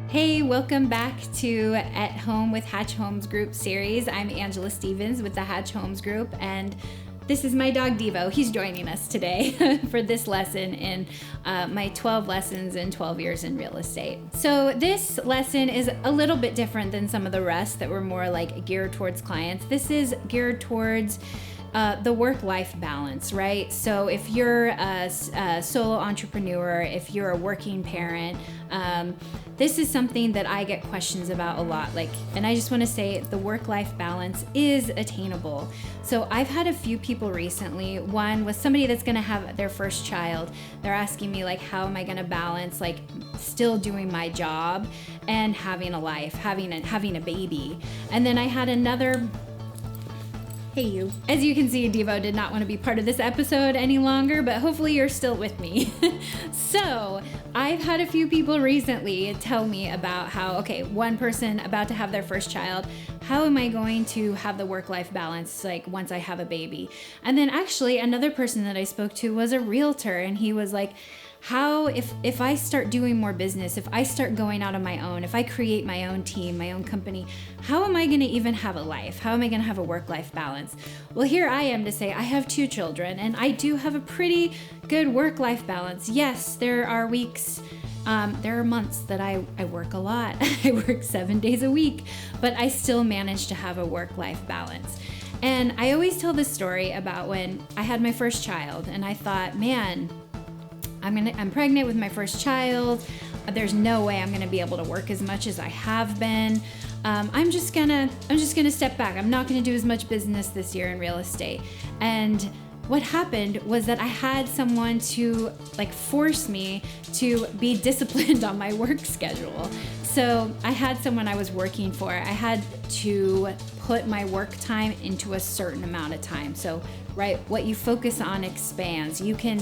Hey, welcome back to At Home with Hatch Homes Group series. I'm Angela Stevens with the Hatch Homes Group, and this is my dog Devo. He's joining us today for this lesson in my 12 lessons in 12 years in real estate. So this lesson is a little bit different than some of the rest that were more like geared towards clients. This is geared towards the work-life balance, right? So if you're a solo entrepreneur, if you're a working parent, this is something that I get questions about a lot. And I just want to say the work-life balance is attainable. So I've had a few people recently. One was somebody that's going to have their first child. They're asking me how am I going to balance still doing my job and having a life, having a baby. And then I had another. Hey you. As you can see, Devo did not want to be part of this episode any longer, but hopefully you're still with me. So I've had a few people recently tell me about how, one person about to have their first child, how am I going to have the work-life balance once I have a baby? And then actually another person that I spoke to was a realtor, and he was like, how, if I start doing more business, if I start going out on my own, if I create my own team, my own company, how am I going to even have a life? How am I going to have a work-life balance? Well, here I am to say I have 2 children, and I do have a pretty good work-life balance. Yes, there are weeks, there are months that I work a lot. I work 7 days a week, but I still manage to have a work-life balance. And I always tell this story about when I had my first child, and I thought, man, I'm pregnant with my first child. There's no way I'm gonna be able to work as much as I have been. I'm just gonna step back. I'm not gonna do as much business this year in real estate. And what happened was that I had someone to force me to be disciplined on my work schedule. So I had someone I was working for. I had to put my work time into a certain amount of time. So, right, what you focus on expands. You can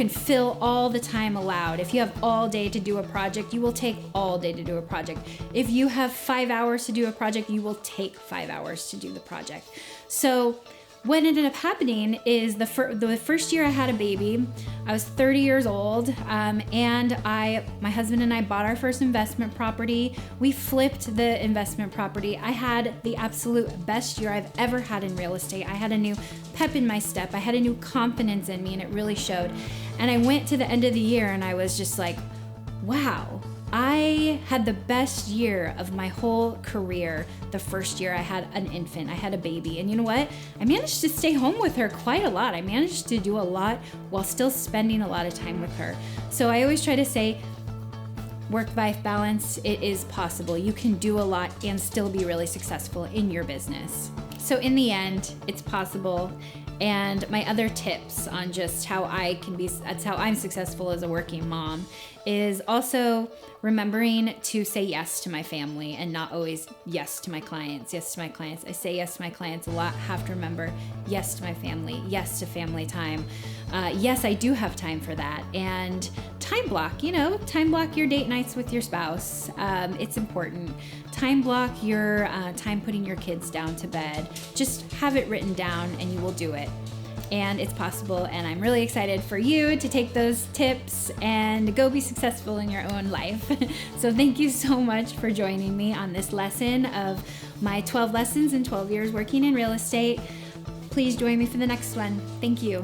fill all the time allowed. If you have all day to do a project, you will take all day to do a project. If you have 5 hours to do a project, you will take 5 hours to do the project. So what ended up happening is the first year I had a baby, I was 30 years old, and my husband and I bought our first investment property. We flipped the investment property. I had the absolute best year I've ever had in real estate. I had a new pep in my step. I had a new confidence in me, and it really showed. And I went to the end of the year, and I was just like, wow. I had the best year of my whole career the first year I had an infant. I had a baby. And you know what? I managed to stay home with her quite a lot. I managed to do a lot while still spending a lot of time with her. So I always try to say, work-life balance, it is possible. You can do a lot and still be really successful in your business. So in the end, it's possible. And my other tips on just how that's how I'm successful as a working mom, is also remembering to say yes to my family and not always yes to my clients. Yes to my clients. I say yes to my clients a lot. Have to remember yes to my family, yes to family time. Yes, I do have time for that. And time block your date nights with your spouse. It's important. Time block your time putting your kids down to bed. Just have it written down and you will do it. And it's possible, and I'm really excited for you to take those tips and go be successful in your own life. So thank you so much for joining me on this lesson of my 12 lessons in 12 years working in real estate. Please join me for the next one. Thank you.